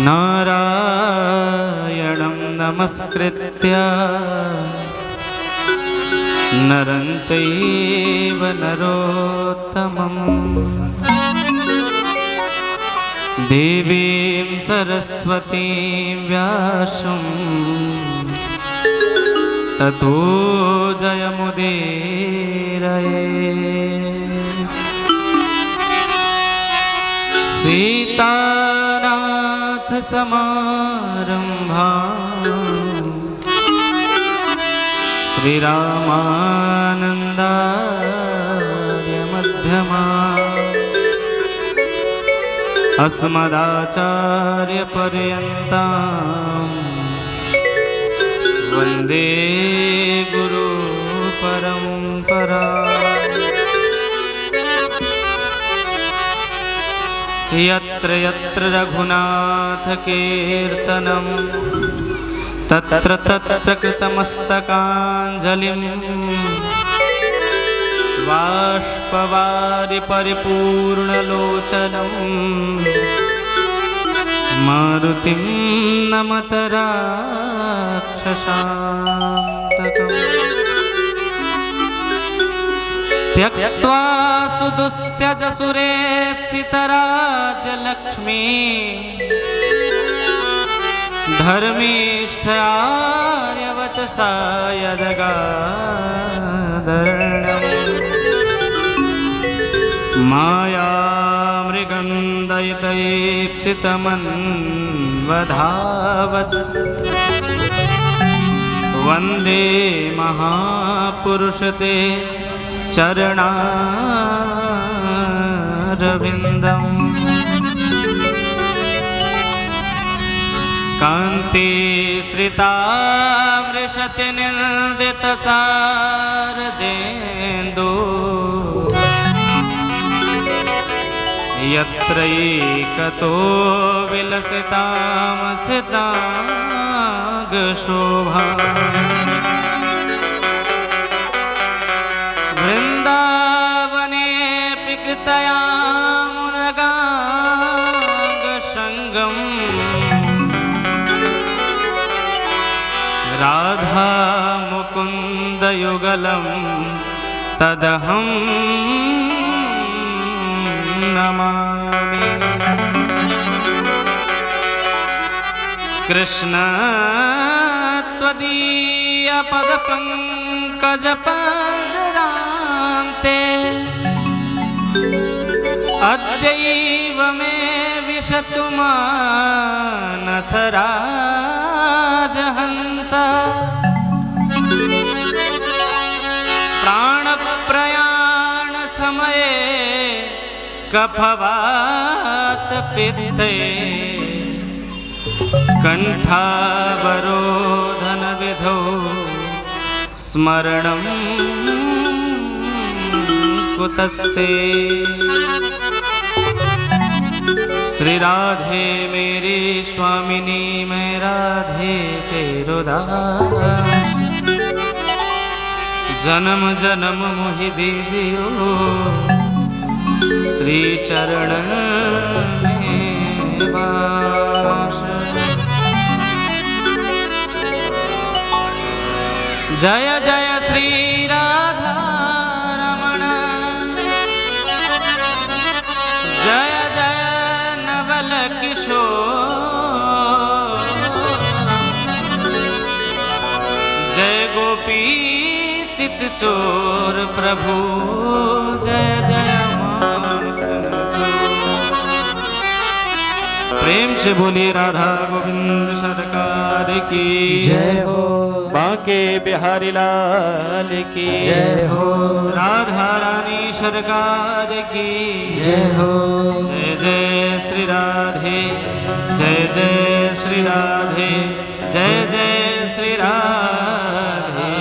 नारायणं नमस्कृत्य नरं चैव नरोत्तमं देवीं सरस्वतीं व्यासं ततो जयमुदीरये। सीतानाथ समारम्भां श्रीरामानन्दार्य मध्यमाम् अस्मदाचार्यपर्यन्तां वन्दे गुरुपरम्पराम्। यत्र यत्र रघुनाथकीर्तनं तत्र तत्र कृतमस्तकाञ्जलिं बाष्पवारि परिपूर्णलोचनं मारुतिं नमत राक्षसान्तकम्। त्यक्त्वा सुदुस्त्यज सुरेप्सितराजलक्ष्मी धर्मीष्ठ आर्यवचसा यदगादर्णम् मायामृगन्धयितैप्सितमन्वधावत् वन्दे महापुरुषते चरणारविन्दम्। कान्तिश्रितामृषतिनिर्दितसारदेन्दु यत्रैकतो विलसितामसितांगशोभा वृन्दावनेऽपि कृतया मुरगाङ्गसङ्गम् राधा मुकुन्दयुगलं तदहं नमामि। कृष्ण त्वदीयपदपङ्कजपञ्जरान्ते अद्यैव मे विशतु मानसराजहंस। प्राणप्रयाण समये कफवात पित्ते कंठावरोधन विधौ स्मरणं कुतस्ते। श्री राधे मेरी स्वामिनी मैं राधे तेरो दास जन्म जन्म मोहि दीजियो श्री चरणन में वास। जय जय श्री राधा रमण जय जय नवल किशोर जय गोपी चित चोर प्रभु जय जय प्रेम से बोलिए राधा गोविंद सरकार की जय हो। बांके बिहारी लाल की जय हो। राधा रानी सरकार की जय हो। जय जय श्री राधे जय जय श्री राधे जय जय श्री राधे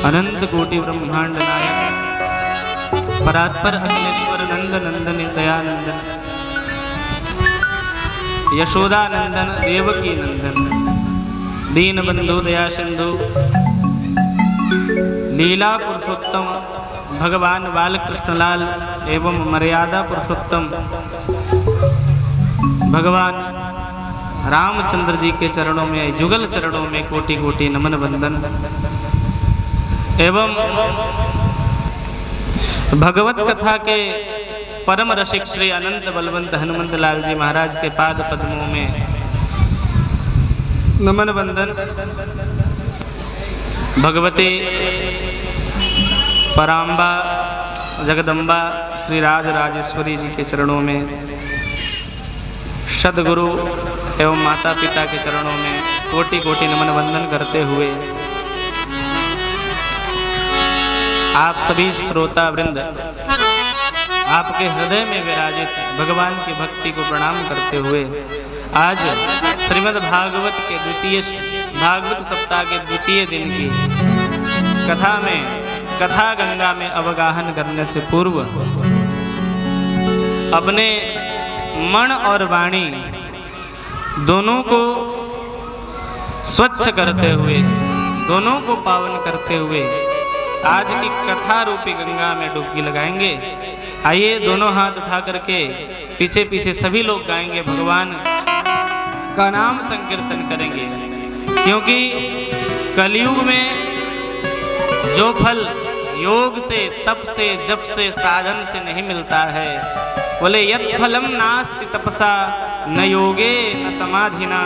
अनंत कोटि ब्रह्मांड नायक परात्पर अखिलेश्वर नंद नंदन दयानंदन यशोदा नंदन देवकी नंदन दीन बंधु दया सिंधु लीला पुरुषोत्तम भगवान बालकृष्णलाल एवं मर्यादा पुरुषोत्तम भगवान रामचंद्र जी के चरणों में जुगल चरणों में कोटि कोटि नमन वंदन एवं भगवत कथा के परम रसिक श्री अनंत बलवंत हनुमंत लाल जी महाराज के पाद पद्मों में नमन वंदन। भगवती पराम्बा जगदम्बा श्री राज राजेश्वरी जी के चरणों में, सदगुरु एवं माता पिता के चरणों में कोटि कोटि नमन वंदन करते हुए आप सभी श्रोता वृंद आपके हृदय में विराजित भगवान की भक्ति को प्रणाम करते हुए आज श्रीमद् भागवत के भागवत सप्ताह के द्वितीय दिन की कथा में कथा गंगा में अवगाहन करने से पूर्व अपने मन और वाणी दोनों को स्वच्छ करते हुए, दोनों को पावन करते हुए आज की कथा रूपी गंगा में डुबकी लगाएंगे। आइए दोनों हाथ उठा करके पीछे पीछे सभी लोग गाएंगे, भगवान का नाम संकीर्तन करेंगे, क्योंकि कलयुग में जो फल योग से, तप से, जप से, साधन से नहीं मिलता है, बोले यत् फलम नास्ति तपसा न योगे न समाधिना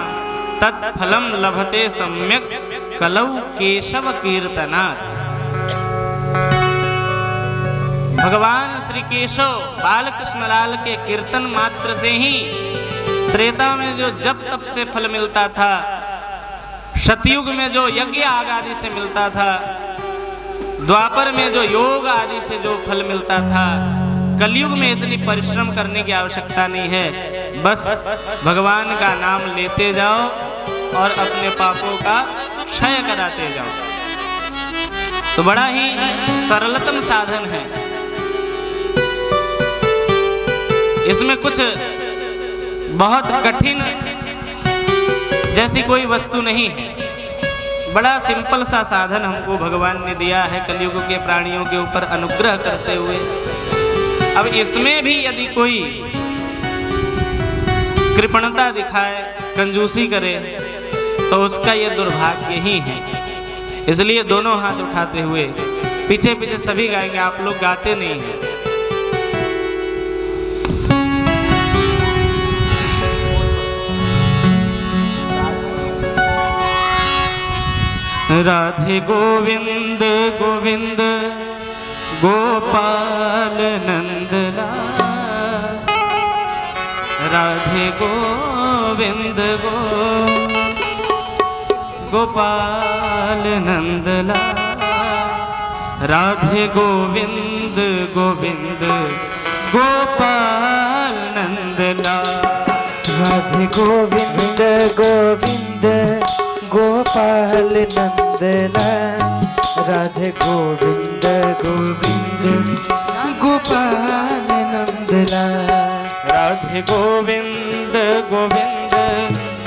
तत्फलम लभते सम्यक कलौ केशव कीर्तनात्। भगवान श्री केशव बालकृष्णलाल के कीर्तन मात्र से ही त्रेता में जो जप तप से फल मिलता था, सतयुग में जो यज्ञ आग आदि से मिलता था, द्वापर में जो योग आदि से जो फल मिलता था, कलयुग में इतनी परिश्रम करने की आवश्यकता नहीं है। बस भगवान का नाम लेते जाओ और अपने पापों का क्षय कराते जाओ। तो बड़ा ही सरलतम साधन है, इसमें कुछ बहुत कठिन जैसी कोई वस्तु नहीं है। बड़ा सिंपल सा साधन हमको भगवान ने दिया है कलयुग के प्राणियों के ऊपर अनुग्रह करते हुए। अब इसमें भी यदि कोई कृपणता दिखाए, कंजूसी करे, तो उसका यह दुर्भाग्य ही है। इसलिए दोनों हाथ उठाते हुए पीछे पीछे सभी गाएंगे, आप लोग गाते नहीं हैं। राधे गोविंद गोविंद गोपाल नंदलाल, राधे गोविंद गोपाल नंदलाल, राधे गोविंद गोविंद गोपाल नंदलाल, राधे गोविंद गोविंद गोपाल नंदलाल, राधे गोविंद गोविंद गोपाल नंदलाल, राधे गोविंद गोविंद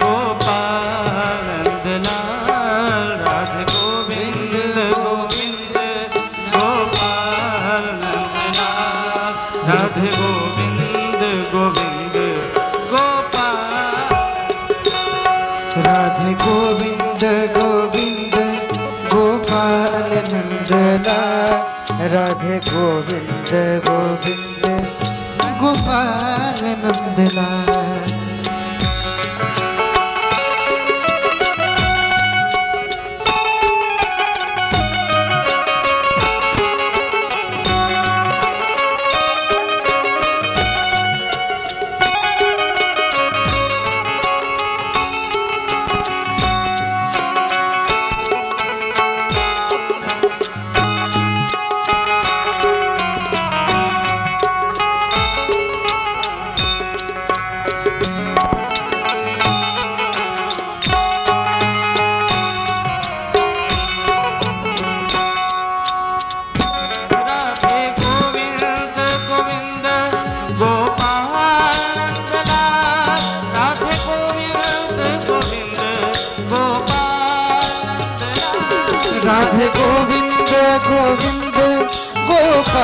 गोपाल नंदलाल, राधे गोविंद गोविंद गोपाल नंदलाल, राधे गोविंद गोविंद गोपाल, राधे गोविंद गोविंद गोपाल नंदलाल, राधे गोविंद गोविंद गोपाल नंदलाल।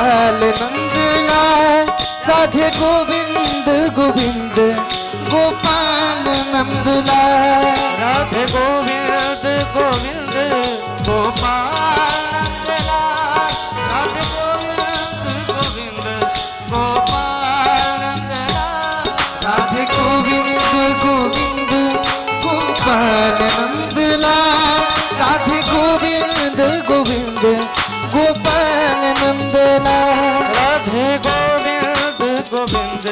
गोपाल नंदलाल राधे गोविंद गोविंद गोपाल नंदलाल राधे गोविंद गोविंद गोपाल नंदलाल राधे गोविंद गोविंद गोपाल नंदलाल राधे गोविंद गोविंद गोपाल नंदलाल राधे गोविंद गोविंद गोपाल नंदलाल राधे गोविंद गोविंद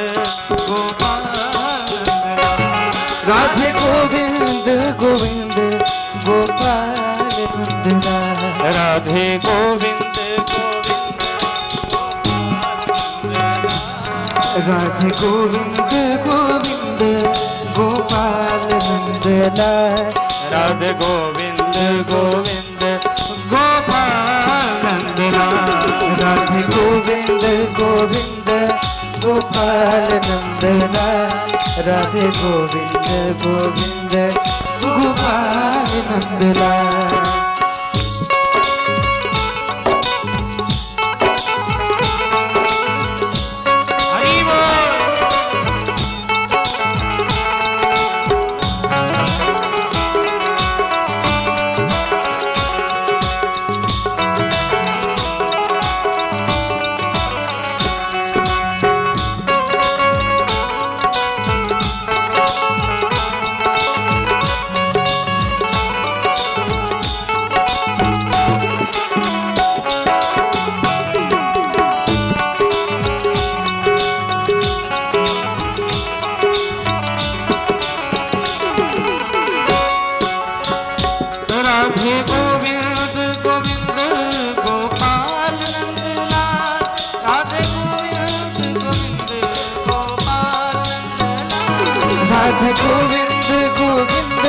गोपाल राधे गोविंद गोविंद गोपाल नंदलाल राधे गोविंद राधे गोविंद गोविंद गोपाल नंदलाल राधे गोविंद गोविंद गोपाल नंदलाल राधे गोविंद गोविंद गोपाल नंदलाल राधे गोविंद गोविंद गोपाल नंदलाल हरि बोल राधे गोविंद गोविंद गोपाल नंदलाल राधे गोविंद गोविंद गोपाल नंदलाल राधे गोविंद गोविंद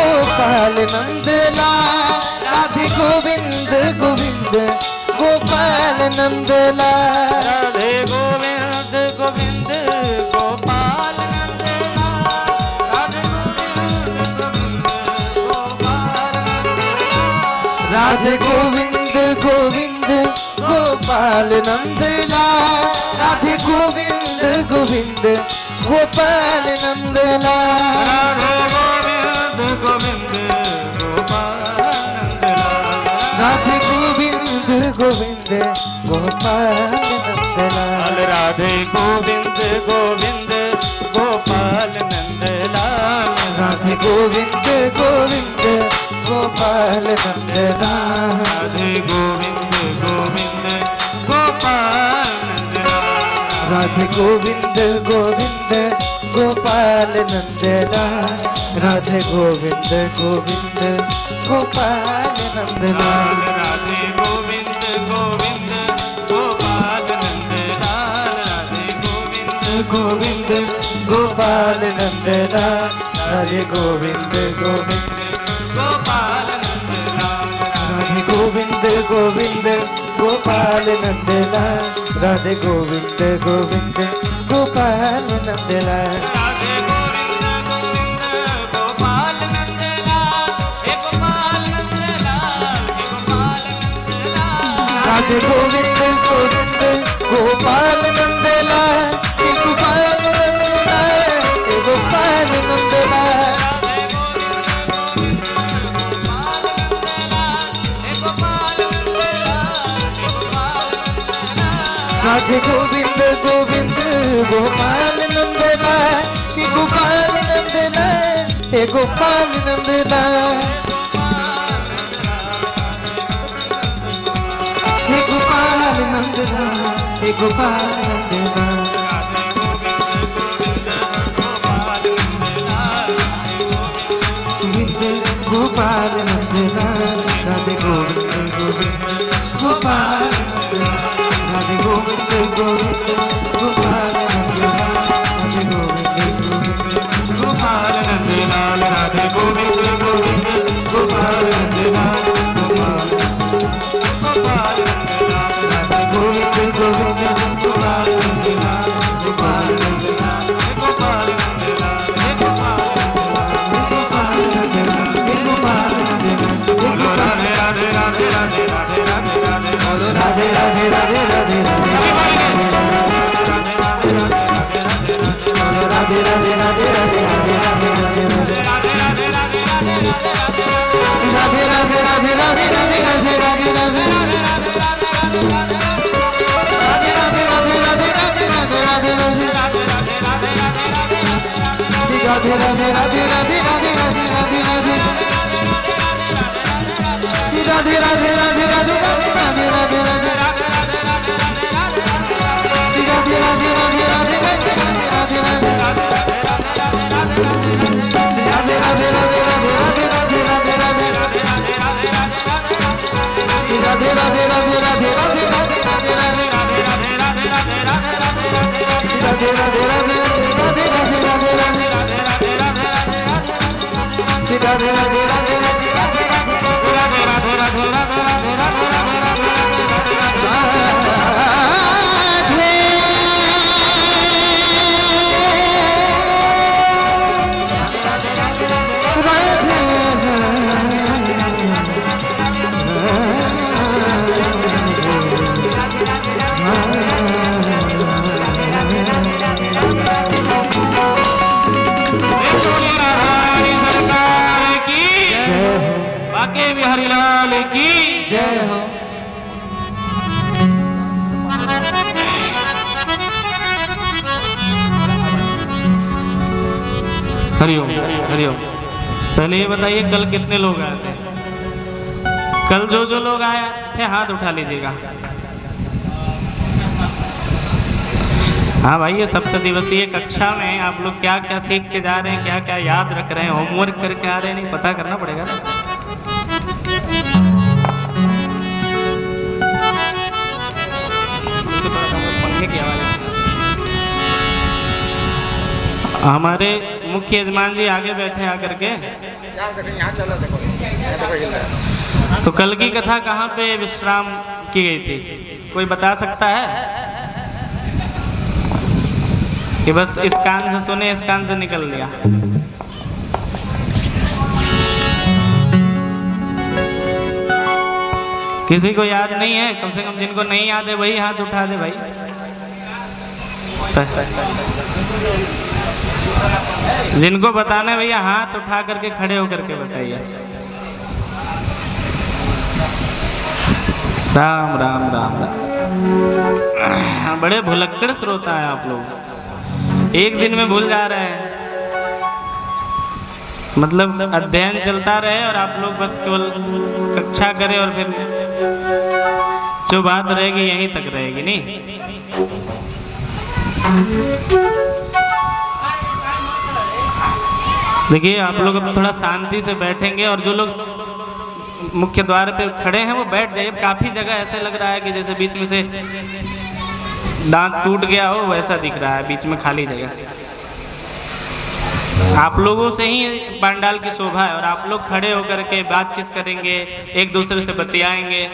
गोपाल नंदलाल राधे गोविंद गोविंद गोपाल नंदलाल राधे गोविंद गोविंद गोपाल नंदलाल राधे गोविंद गोविंद गोपाल नंदलाल राधे गोविंद गोविंद गोपाल नंदलाल राधे गोविंद गोविंद गोपाल नंदलाल राधे गोविंद गोविंद गोपाल नंदलाल राधे गोविंद गोविंद गोपाल नंदलाल राधे गोविंद गोविंद गोपाल नंदलाल राधे गोविंद गोविंद गोपाल नंदलाल राधे गोविंद गोविंद गोपाल नंदलाल राधे गोविंद गोविंद गोपाल नंदलाल राधे गोविंद गोविंद गोपाल नंदलाल राधे गोविंद गोविंद गोपाल नंदलाल राधे गोविंद गोविंद गोपाल नंदलाल राधे गोविंद गोविंद गोपाल नंदलाल राधे गोविंद गोविंद गोपाल नंदलाल हे गोपाल नंदलाल हे गोपाल नंदलाल राधे गोविंद गोविंद गोपाल नंदलाल हे गोपाल नंदलाल हे गोपाल नंदलाल राधे गोविंद गोविंद गोपाल नंदलाल हे गोपाल नंदलाल हे गोपाल नंदलाल हे गोपाल नंदलाल हे गोपाल नंदलाल गोविंद गोपाल नंदलाल राधे गोविंद गोविंद गोपाल नंदलाल राधे गोविंद गोविंद गोपाल नंदलाल राधे गोविंद गोविंद गोपाल नंदलाल राधे गोविंद गोविंद गोपाल नंदलाल गोपाल गोपाल नंदलाल राधे गोविंद गोविंद गोपाल नंदलाल गोपाल नंदलाल गोपाल नंदलाल हे गोपाल गोपाल नंदलाल हे गोपाल नंदलाल बोलो राधे राधे राधे राधे राधे राधे राधे राधे राधे राधे राधे राधे राधे राधे राधे राधे राधे राधे राधे राधे श्री राधे राधे राधे राधे राधे राधे राधे राधे श्री राधे राधे राधे राधे राधे राधे राधे राधे राधे राधे राधे राधे राधे राधे राधे राधे श्री राधे राधे राधे राधे राधे राधे राधे राधे राधे राधे राधे राधे राधे राधे राधे श्री राधे राधे राधे हरिलाल की जय हो। हरिओम हरिओम। पहले ये बताइए कल कितने लोग आए थे? कल जो लोग आए थे हाथ उठा लीजिएगा। हाँ भाई, ये सप्त दिवसीय कक्षा में आप लोग क्या क्या सीख के जा रहे हैं, क्या क्या याद रख रहे हैं, होमवर्क करके आ रहे हैं, नहीं पता करना पड़ेगा ना। हमारे मुख्य यजमान जी आगे बैठे आकर के। तो कल की कथा कहाँ पे विश्राम की गई थी, कोई बता सकता है? कि बस इस कान से सुने इस कान से निकल लिया। किसी को याद नहीं है? कम से कम जिनको नहीं याद है वही हाथ उठा दे भाई। जिनको बताना है भैया हाथ उठा करके खड़े होकर के बताइए। राम राम राम राम। बड़े भुलक्कड़ श्रोता है आप लोग, एक दिन में भूल जा रहे हैं। मतलब अध्ययन चलता रहे और आप लोग बस केवल कक्षा करें और फिर जो बात रहेगी यहीं तक रहेगी। नहीं, देखिए आप लोग अब थोड़ा शांति से बैठेंगे और जो लोग मुख्य द्वार पे खड़े हैं वो बैठ जाइए। काफी जगह ऐसे लग रहा है कि जैसे बीच में से दांत टूट गया हो, वैसा दिख रहा है बीच में खाली जगह। आप लोगों से ही पंडाल की शोभा है और आप लोग खड़े होकर के बातचीत करेंगे, एक दूसरे से बतियाएंगे।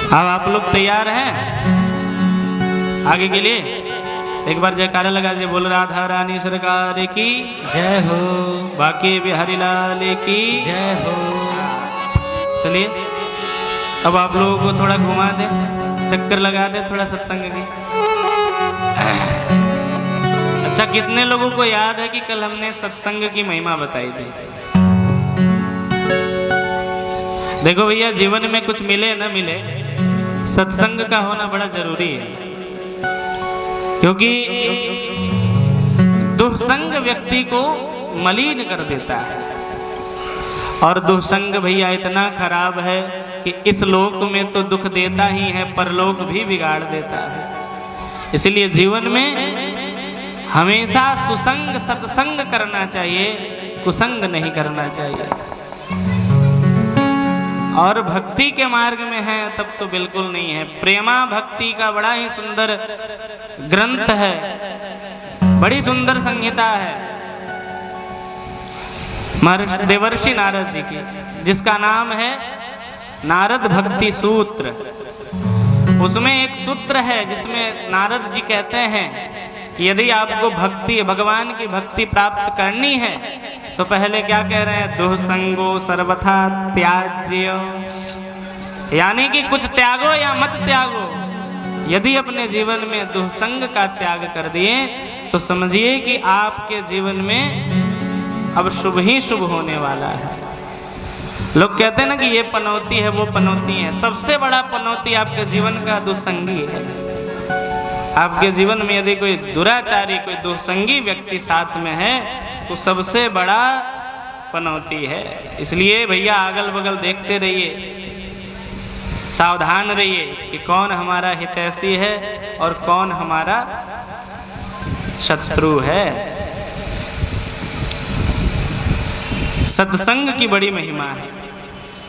अब आप लोग तैयार हैं आगे के लिए? एक बार जयकारा लगा दे, बोल राधा रानी सरकार की जय हो। बाकी बिहारी लाल की जय हो। चलिए अब आप लोगों को थोड़ा घुमा दे, चक्कर लगा दे थोड़ा सत्संग की। अच्छा, कितने लोगों को याद है कि कल हमने सत्संग की महिमा बताई थी? देखो भैया, जीवन में कुछ मिले न मिले, सत्संग का होना बड़ा जरूरी है। क्योंकि दुःसंग व्यक्ति को मलिन कर देता है और दुःसंग भैया इतना खराब है कि इस लोक में तो दुख देता ही है, परलोक भी बिगाड़ देता है। इसलिए जीवन में हमेशा सुसंग सत्संग करना चाहिए, कुसंग नहीं करना चाहिए। और भक्ति के मार्ग में है तब तो बिल्कुल नहीं है। प्रेमा भक्ति का बड़ा ही सुंदर ग्रंथ है, बड़ी सुंदर संहिता है महर्षि देवर्षि नारद जी की, जिसका नाम है नारद भक्ति सूत्र। उसमें एक सूत्र है जिसमें नारद जी कहते हैं कि यदि आपको भक्ति, भगवान की भक्ति प्राप्त करनी है तो पहले क्या कह रहे हैं? दुःसंगो सर्वथा त्याज्य, यानी कि कुछ त्यागो या मत त्यागो। यदि अपने जीवन में दुःसंग का त्याग कर दिए तो समझिए कि आपके जीवन में अब शुभ ही शुभ होने वाला है। लोग कहते हैं ना कि ये पनौती है वो पनौती है। सबसे बड़ा पनौती आपके जीवन का दुसंगी है। आपके जीवन में यदि कोई दुराचारी, कोई दुसंगी व्यक्ति साथ में है तो सबसे बड़ा पनौती है। इसलिए भैया अगल बगल देखते रहिए, सावधान रहिए कि कौन हमारा हितैषी है और कौन हमारा शत्रु है। सत्संग की बड़ी महिमा है।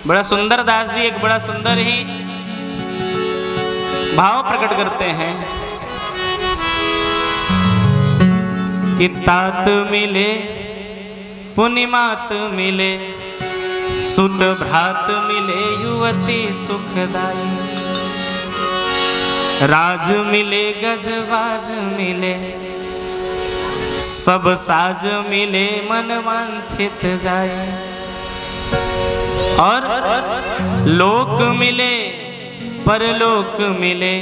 बड़ा सुंदर दास जी एक बड़ा सुंदर ही भाव प्रकट करते हैं कि तात मिले पुनिमात मिले, सुत भ्रात मिले युवती सुखदाई, राज मिले गजबाज मिले, सब साज मिले मन वांछित जाए, और लोक मिले परलोक मिले,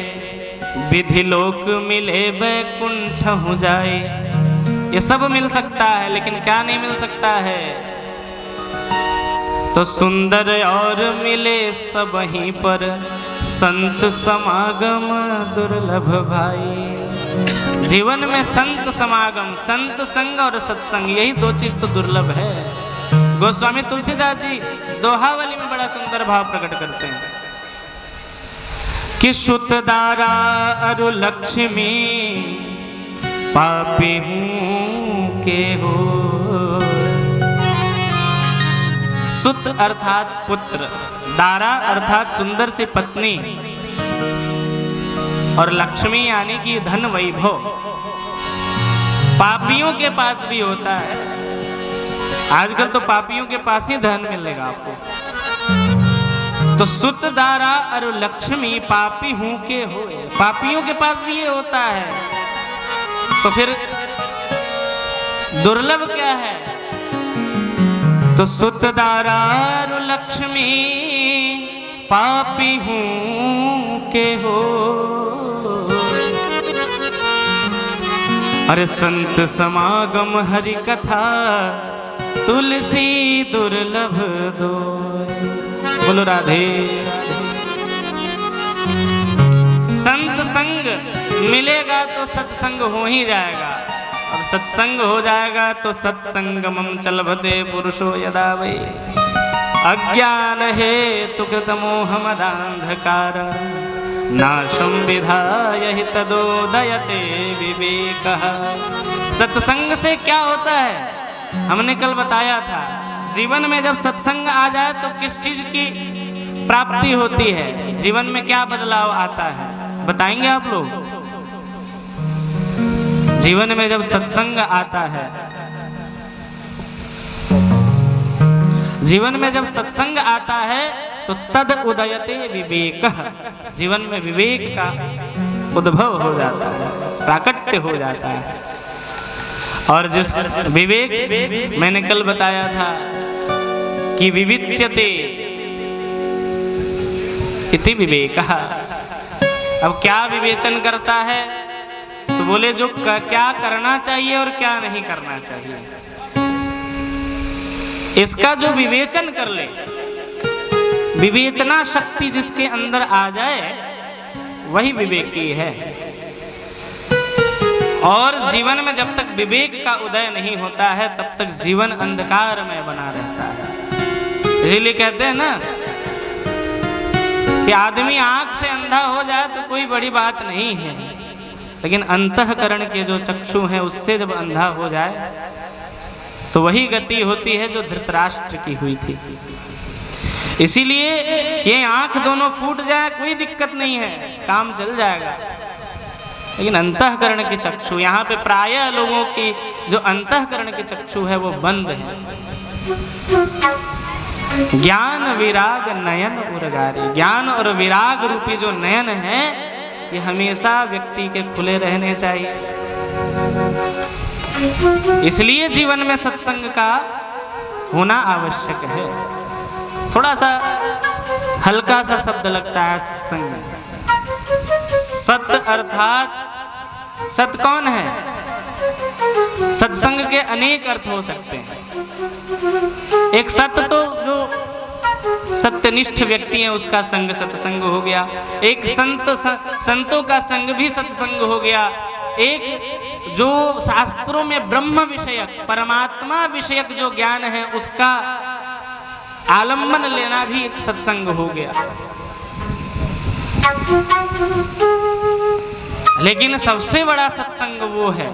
विधि लोक मिले वैकुंठ हो जाए। ये सब मिल सकता है, लेकिन क्या नहीं मिल सकता है? तो सुंदर और मिले सब वहीं पर, संत समागम दुर्लभ भाई। जीवन में संत समागम, संत संग और सत्संग, यही दो चीज तो दुर्लभ है। गोस्वामी तुलसीदास जी दोहावली में बड़ा सुंदर भाव प्रकट करते हैं कि सुत दारा अरु लक्ष्मी पापी हूं के हो। सुत अर्थात पुत्र, दारा अर्थात सुंदर सी पत्नी, और लक्ष्मी यानी कि धन वैभव पापियों के पास भी होता है। आजकल तो पापियों के पास ही धन मिलेगा आपको। तो सुत दारा और लक्ष्मी पापी हूं के हो, पापियों के पास भी ये होता है। तो फिर दुर्लभ क्या है? तो सुत दारा और लक्ष्मी पापी हूं के हो, अरे संत समागम हरि कथा तुलसी दुर्लभ दो। बोलो राधे राधे। संत संग मिलेगा तो सत्संग हो ही जाएगा, और सत्संग हो जाएगा तो सत्संगमम चलभते पुरुषो यदा वै अज्ञान हेतु कृत मोह मदांधकार नाशम विधाय हि तदोदयते विवेकः। सत्संग से क्या होता है? हमने कल बताया था, जीवन में जब सत्संग आ जाए तो किस चीज की प्राप्ति होती है, जीवन में क्या बदलाव आता है, बताएंगे आप लोग? जीवन में जब सत्संग आता है, जीवन में जब सत्संग आता है तो तद उदयते विवेकः, जीवन में विवेक का उद्भव हो जाता है, प्राकट्य हो जाता है। और जिस विवेक मैंने कल बताया था कि विविच्यते इति विवेकः। अब क्या विवेचन करता है? तो बोले जो क्या करना चाहिए और क्या नहीं करना चाहिए, इसका जो विवेचन कर ले, विवेचना शक्ति जिसके अंदर आ जाए वही विवेकी है। और जीवन में जब तक विवेक का उदय नहीं होता है तब तक जीवन अंधकार में बना रहता है। इसीलिए कहते हैं ना कि आदमी आंख से अंधा हो जाए तो कोई बड़ी बात नहीं है, लेकिन अंतःकरण के जो चक्षु हैं उससे जब अंधा हो जाए तो वही गति होती है जो धृतराष्ट्र की हुई थी। इसीलिए ये आंख दोनों फूट जाए कोई दिक्कत नहीं है, काम चल जाएगा, लेकिन अंतःकरण के चक्षु, यहाँ पे प्रायः लोगों की जो अंतःकरण के चक्षु है वो बंद है। ज्ञान विराग नयन उर्गारे, ज्ञान और विराग रूपी जो नयन है ये हमेशा व्यक्ति के खुले रहने चाहिए। इसलिए जीवन में सत्संग का होना आवश्यक है। थोड़ा सा हल्का सा शब्द लगता है सत्संग में। सत अर्थात सत कौन है? सत्संग के अनेक अर्थ हो सकते हैं। एक सत तो जो सत्यनिष्ठ व्यक्ति है उसका संग सत्संग हो गया, एक संतों का संग भी सत्संग हो गया, एक जो शास्त्रों में ब्रह्म विषयक परमात्मा विषयक जो ज्ञान है उसका आलम्बन लेना भी एक सत्संग हो गया। लेकिन सबसे बड़ा सत्संग वो है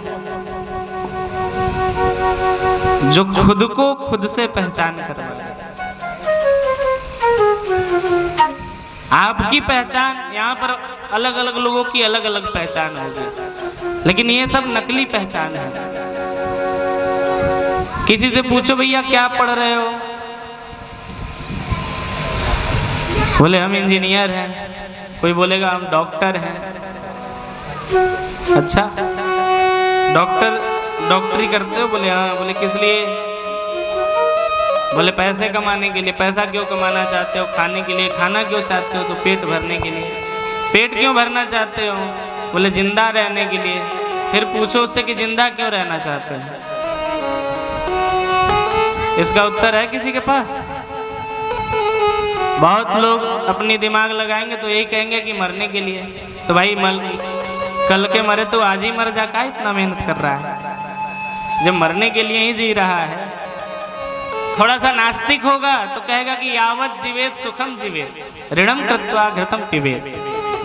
जो खुद को खुद से पहचान कर पाए। आपकी पहचान, यहाँ पर अलग अलग लोगों की अलग अलग पहचान होगी, लेकिन ये सब नकली पहचान है। किसी से पूछो भैया क्या पढ़ रहे हो, बोले हम इंजीनियर हैं, कोई बोलेगा हम डॉक्टर हैं। अच्छा, डॉक्टरी करते हो, बोले हाँ। बोले किस लिए, बोले पैसे कमाने के लिए। पैसा क्यों कमाना चाहते हो, खाने के लिए। खाना क्यों चाहते हो, तो पेट भरने के लिए। पेट क्यों भरना चाहते हो, बोले जिंदा रहने के लिए। फिर पूछो उससे कि जिंदा क्यों रहना चाहते हो, इसका उत्तर है किसी के पास? बहुत लोग अपनी दिमाग लगाएंगे तो यही कहेंगे कि मरने के लिए। तो भाई कल के मरे तो आज ही मर जा, का इतना मेहनत कर रहा है जब मरने के लिए ही जी रहा है। थोड़ा सा नास्तिक होगा तो कहेगा कि यावत जीवेत सुखम जीवेत ऋणम कृत्वा घृतम पिबेत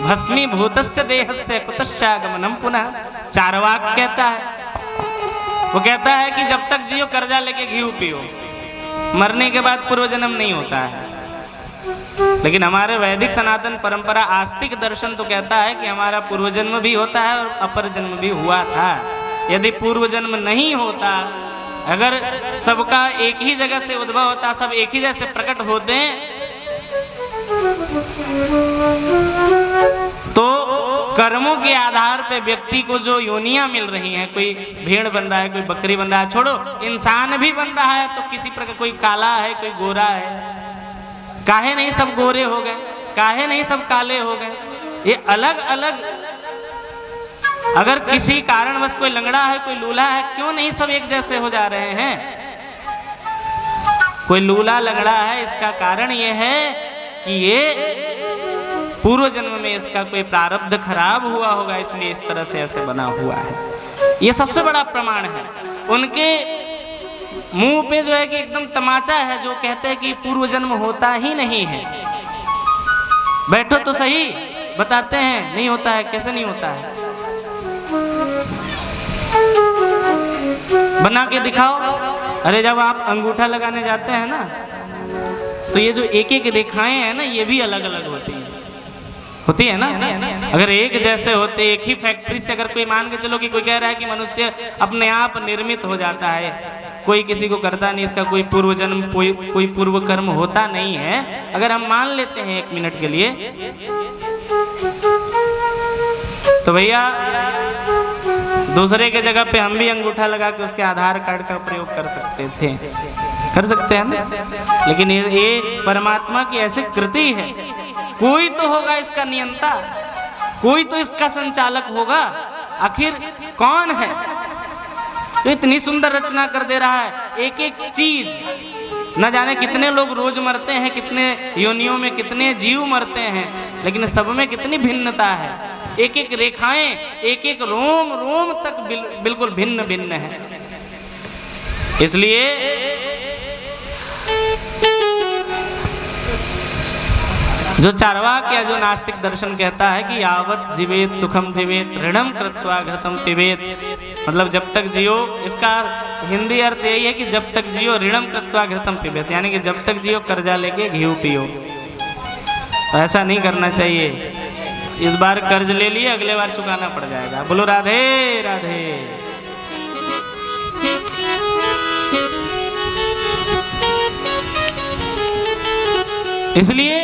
भस्मी भूतस्य देहस्य कुतश्चागमनम पुनः। चारवाक कहता है, वो कहता है कि जब तक जियो कर्जा लेके घी पियो, मरने के बाद पूर्व जन्म नहीं होता है। लेकिन हमारे वैदिक सनातन परंपरा आस्तिक दर्शन तो कहता है कि हमारा पूर्व जन्म भी होता है और अपर जन्म भी हुआ था। यदि पूर्व जन्म नहीं होता, अगर सबका एक ही जगह से उद्भव होता, सब एक ही जैसे प्रकट होते हैं, तो कर्मों के आधार पे व्यक्ति को जो योनियां मिल रही हैं, कोई भेड़ बन रहा है, कोई बकरी बन रहा है, छोड़ो इंसान भी बन रहा है, तो किसी प्रकार कोई काला है, कोई गोरा है। काहे नहीं सब गोरे हो गए, काहे नहीं सब काले हो गए, ये अलग अलग। अगर किसी कारणवश कोई लंगड़ा है, कोई लूला है, क्यों नहीं सब एक जैसे हो जा रहे हैं? कोई लूला लंगड़ा है, इसका कारण ये है कि ये पूर्व जन्म में इसका कोई प्रारब्ध खराब हुआ होगा, इसलिए इस तरह से ऐसे बना हुआ है। ये सबसे बड़ा प्रमाण है। उनके मुंह पे जो है कि एकदम तमाचा है, जो कहते हैं कि पूर्व जन्म होता ही नहीं है। बैठो तो सही, बताते हैं नहीं होता है। कैसे नहीं होता है, बना के दिखाओ। अरे जब आप अंगूठा लगाने जाते हैं ना, तो ये जो एक एक रेखाएं हैं ना, ये भी अलग अलग होती है ना। अगर एक जैसे होते, एक ही फैक्ट्री से अगर कोई मान के चलो कि कोई कह रहा है कि मनुष्य अपने आप निर्मित हो जाता है, कोई किसी को करता नहीं, इसका कोई पूर्व जन्म कोई पूर्व कर्म होता नहीं है, अगर हम मान लेते हैं 1 मिनट के लिए, तो भैया दूसरे के जगह पे हम भी अंगूठा लगा के उसके आधार कार्ड का प्रयोग कर सकते थे, कर सकते हैं ना। लेकिन ये परमात्मा की ऐसी कृति है, कोई तो होगा इसका नियंता, कोई तो इसका संचालक होगा। आखिर कौन है तो इतनी सुंदर रचना कर दे रहा है। एक एक चीज, न जाने कितने लोग रोज मरते हैं, कितने योनियों में कितने जीव मरते हैं, लेकिन सब में कितनी भिन्नता है। एक एक रेखाएं, एक एक रोम रोम तक बिल्कुल भिन्न भिन्न है। इसलिए जो चार्वाक या जो नास्तिक दर्शन कहता है कि यावत जीवेत सुखम जीवेत ऋणम कृत्वा घृतम पिबेत, मतलब जब तक जियो, इसका हिंदी अर्थ यही है कि जब तक जियो ऋणम कृत्वा घृतम पिबेत, यानी कि जब तक जियो कर्जा लेके घी पियो। ऐसा नहीं करना चाहिए। इस बार कर्ज ले लिए, अगले बार चुकाना पड़ जाएगा। बोलो राधे राधे। इसलिए